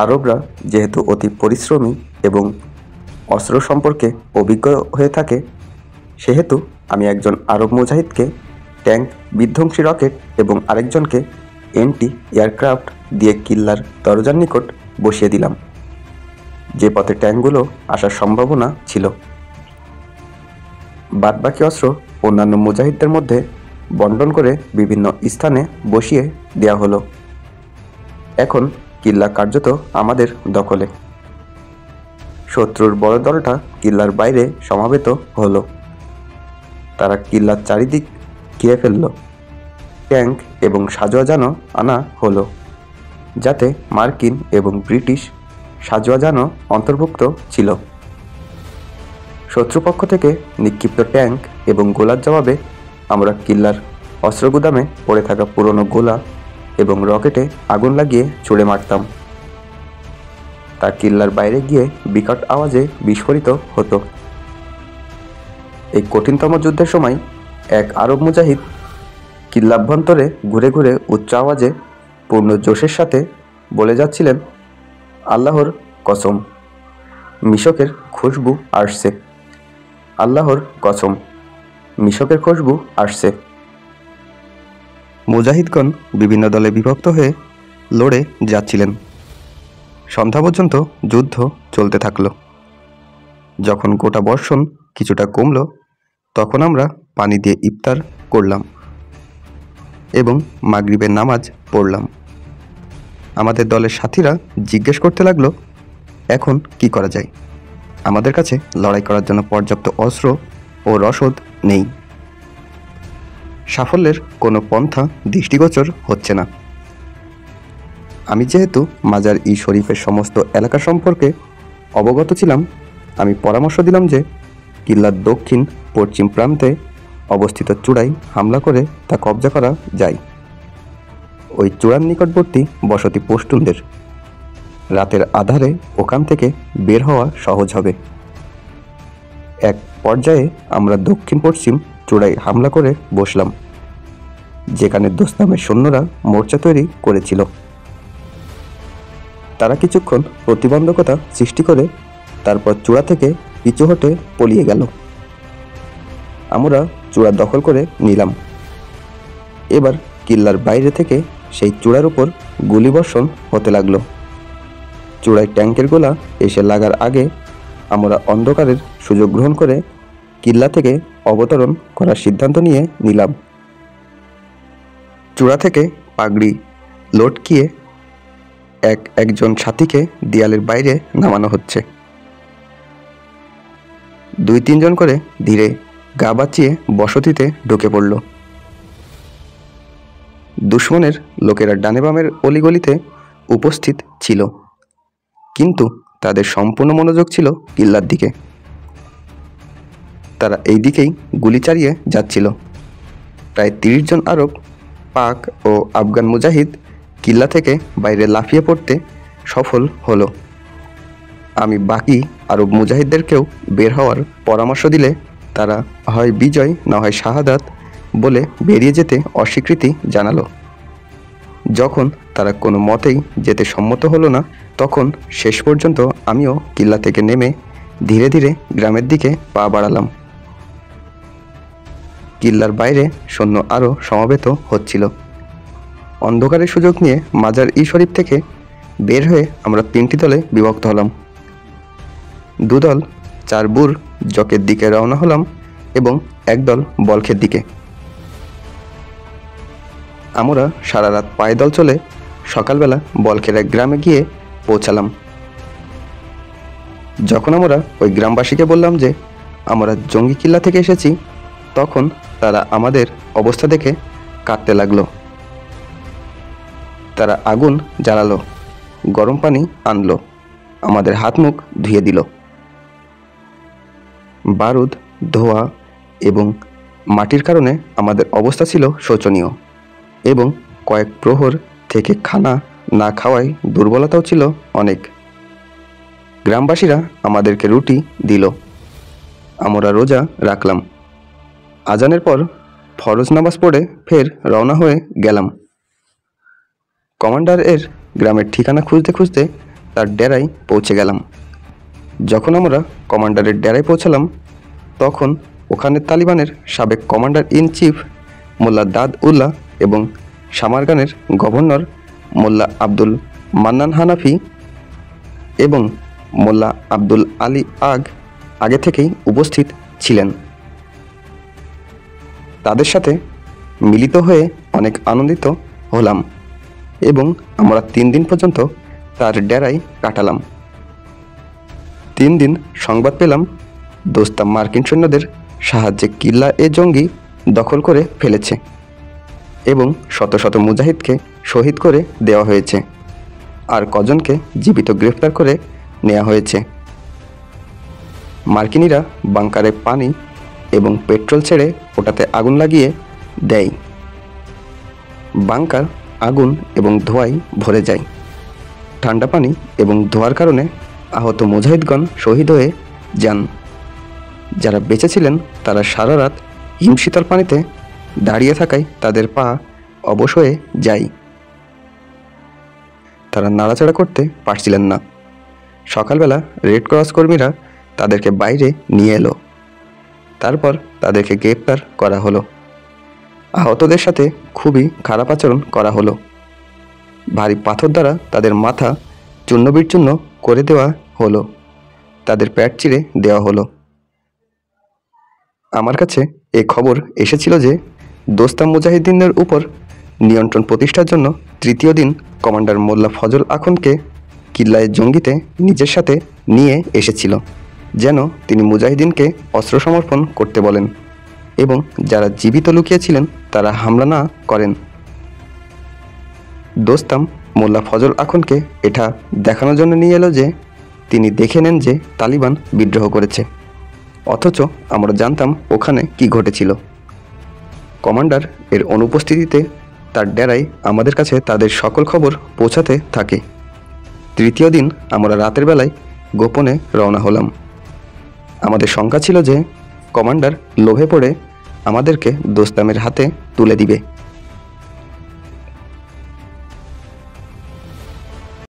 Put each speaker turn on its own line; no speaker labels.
আরবরা যেহেতু অতি পরিশ্রমী এবং অস্ত্র সম্পর্কে অভিজ্ঞ হয়ে থাকে, সেহেতু আমি একজন আরব মুজাহিদকে ট্যাঙ্ক বিধ্বংসী রকেট এবং আরেকজনকে এন্টি এয়ারক্রাফট দিয়ে কিল্লার দরজার নিকট বসিয়ে দিলাম, যে পথে ট্যাঙ্কগুলো আসার সম্ভাবনা ছিল। বাদবাকি অস্ত্র অন্যান্য মুজাহিদদের মধ্যে বন্টন করে বিভিন্ন স্থানে বসিয়ে দেয়া হলো। এখন কিল্লা কার্যত আমাদের দখলে। শত্রুর বড় দলটা কিল্লার বাইরে সমাবেত হলো। তারা কিল্লার চারিদিক ঘিরে ফেলল। ট্যাঙ্ক এবং সাজোয়াজানও আনা হলো, যাতে মার্কিন এবং ব্রিটিশ সাজোয়াজানও অন্তর্ভুক্ত ছিল। শত্রুপক্ষ থেকে নিক্ষিপ্ত ট্যাঙ্ক এবং গোলার জবাবে আমরা কিল্লার অস্ত্রগুদামে পড়ে থাকা পুরনো গোলা এবং রকেটে আগুন লাগিয়ে ছুড়ে মারতাম। তা কিল্লার বাইরে গিয়ে বিকট আওয়াজে বিস্ফোরিত হতো। এই কঠিনতম যুদ্ধের সময় এক আরব মুজাহিদ কিল্লাভ্যন্তরে ঘুরে ঘুরে উচ্চ আওয়াজে পূর্ণ জোশের সাথে বলে যাচ্ছিলেন, আল্লাহর কসম, মিশকের খুশবু আসছে। আল্লাহর কসম, মিশকের খুশবু আসছে। মুজাহিদগণ বিভিন্ন দলে বিভক্ত হয়ে লড়ে যাচ্ছিলেন। সন্ধ্যা পর্যন্ত যুদ্ধ চলতে থাকলো। যখন গোটা বর্ষণ কিছুটা কমল, তখন আমরা পানি দিয়ে ইফতার করলাম এবং মাগরিবের নামাজ পড়লাম। আমাদের দলের সাথীরা জিজ্ঞেস করতে লাগলো, এখন কি করা যায়? আমাদের কাছে লড়াই করার জন্য পর্যাপ্ত অস্ত্র ও রসদ নেই। সাফল্যের কোনো পন্থা দৃষ্টিগোচর হচ্ছে না। আমি যেহেতু মাজার-ই শরীফের সমস্ত এলাকা সম্পর্কে অবগত ছিলাম, আমি পরামর্শ দিলাম যে কিল্লার দক্ষিণ পশ্চিম প্রান্তে অবস্থিত চূড়ায় হামলা করে তা কবজা করা যায়। ওই চূড়ার নিকটবর্তী বসতি পশতুনদের। রাতের আধারে ওখান থেকে বের হওয়া সহজ হবে। এক পর্যায়ে আমরা দক্ষিণ পশ্চিম চূড়ায় হামলা করে বসলাম, যেখানে দোস্তামের সৈন্যরা মোর্চা তৈরি করেছিল। তারা কিছুক্ষণ প্রতিবন্ধকতা সৃষ্টি করে তারপর চূড়া থেকে পিছু হটে পলিয়ে গেল। আমরা চূড়া দখল করে নিলাম। এবার কিল্লার বাইরে থেকে সেই চূড়ার উপর গুলিবর্ষণ হতে লাগলো। চূড়ায় ট্যাঙ্কের গোলা এসে লাগার আগে আমরা অন্ধকারের সুযোগ গ্রহণ করে কিল্লা থেকে অবতরণ করার সিদ্ধান্ত নিয়ে নিলাম। চূড়া থেকে পাগড়ি লটকিয়ে একজন সাথীকে দেয়ালের বাইরে নামানো হচ্ছে। 2-3 জন করে ধীরে গা বাঁচিয়ে বসতিতে ঢুকে পড়ল। দুশমনের লোকেরা ডানে বামের অলিগলিতে উপস্থিত ছিল, কিন্তু তাদের সম্পূর্ণ মনোযোগ ছিল কিল্লার দিকে। তারা এই দিকেই গুলি চালিয়ে যাচ্ছিল। প্রায় 30 জন আরব, পাক ও আফগান মুজাহিদ কিল্লা থেকে বাইরে লাফিয়ে পড়তে সফল হলো। আমি বাকি আরব মুজাহিদদেরকেও বের হওয়ার পরামর্শ দিলে তারা হয় বিজয় না হয় শাহাদাত বলে বেরিয়ে যেতে অস্বীকৃতি জানালো। যখন তারা কোনো মতেই যেতে সম্মত হলো না, তখন শেষ পর্যন্ত আমিও কিল্লা থেকে নেমে ধীরে ধীরে গ্রামের দিকে পা বাড়ালাম। কিল্লার বাইরে সৈন্য আরও সমবেত হচ্ছিল। অন্ধকারের সুযোগ নিয়ে মাজার-ই শরীফ থেকে বের হয়ে আমরা 3টি দলে বিভক্ত হলাম। 2 দল 4 বুর জকের দিকে রওনা হলাম এবং 1 দল বলখের দিকে। আমরা সারা রাত পায়দল চলে সকালবেলা বলখের এক গ্রামে গিয়ে পৌঁছালাম। যখন আমরা ওই গ্রামবাসীকে বললাম যে আমরা জঙ্গি কিল্লা থেকে এসেছি, তখন তারা আমাদের অবস্থা দেখে কাঁদতে লাগলো। তারা আগুন জ্বালালো, গরম পানি আনলো, আমাদের হাত মুখ ধুয়ে দিল। বারুদ, ধোঁয়া এবং মাটির কারণে আমাদের অবস্থা ছিল শোচনীয় এবং কয়েক প্রহর থেকে খানা না খাওয়ায় দুর্বলতাও ছিল অনেক। গ্রামবাসীরা আমাদেরকে রুটি দিল। আমরা রোজা রাখলাম। আজানের পর ফরজ নামাজ পড়ে ফের রওনা হয়ে গেলাম। কমান্ডার এর গ্রামের ঠিকানা খুঁজতে খুঁজতে তার ডেরায় পৌঁছে গেলাম। যখন আমরা কমান্ডারের ডেরায় পৌঁছালাম তখন ওখানে তালিবানের সাবেক কমান্ডার ইন চিফ মোল্লা দাদ উল্লাহ এবং সামারগানের গভর্নর মোল্লা আব্দুল মান্নান হানাফি এবং মোল্লা আব্দুল আলী আগে থেকেই উপস্থিত ছিলেন। তাদের সাথে মিলিত হয়ে অনেক আনন্দিত হলাম এবং আমরা 3 দিন পর্যন্ত তার ডেরায় কাটালাম। 3 দিন সংবাদ পেলাম দোস্তাম মার্কিন সৈন্যদের সাহায্যে কিল্লা এ জঙ্গি দখল করে ফেলেছে এবং শত শত মুজাহিদকে শহীদ করে দেওয়া হয়েছে আর কজনকে জীবিত গ্রেফতার করে নেওয়া হয়েছে। মার্কিনিরা বাংকারে পানি এবং পেট্রোল ছেড়ে ওটাতে আগুন লাগিয়ে দেয়। বাংকার আগুন এবং ধোঁয়ায় ভরে যায়। ঠান্ডা পানি এবং ধোঁয়ার কারণে আহত মুজাহিদগণ শহীদ হয়ে যান। যারা বেঁচে ছিলেন তারা সারা রাত হিমশীতল পানিতে দাঁড়িয়ে থাকায় তাদের পা অবশ হয়ে যায়। তারা নাড়াচাড়া করতে পারছিলেন না। সকালবেলা রেড ক্রস কর্মীরা তাদেরকে বাইরে নিয়ে এলো। তারপর তাদেরকে গ্রেপ্তার করা হলো। আহতদের সাথে খুবই খারাপ আচরণ করা হলো। ভারী পাথর দ্বারা তাদের মাথা চূর্ণবিচ্ছিন্ন করে দেওয়া হলো। তাদের পেট চিরে দেওয়া হলো। আমার কাছে এই খবর এসেছিল যে দোস্তাম মুজাহিদিনের উপর নিয়ন্ত্রণ প্রতিষ্ঠার জন্য 3য় দিন কমান্ডার মোল্লা ফজল আখুনকে কিল্লায় জঙ্গিতে নিজের সাথে নিয়ে এসেছিল যেন তিনি মুজাহিদিনকে অস্ত্র সমর্পণ করতে বলেন এবং যারা জীবিত লুকিয়েছিলেন তারা হামলা না করেন। দোস্তাম মোল্লা ফজল আখুনকে এটা দেখানোর জন্য নিয়ে এলো যে তিনি দেখে নেন যে তালিবান বিদ্রোহ করেছে, অথচ আমরা জানতাম ওখানে কি ঘটেছিল। কমান্ডার এর অনুপস্থিতিতে তার ডেরায় আমাদের কাছে তাদের সকল খবর পৌঁছাতে থাকে। 3য় দিন আমরা রাতের বেলায় গোপনে রওনা হলাম। আমাদের শঙ্কা ছিল যে কমান্ডার লোভে পড়ে আমাদেরকে দোস্তামের হাতে তুলে দিবে।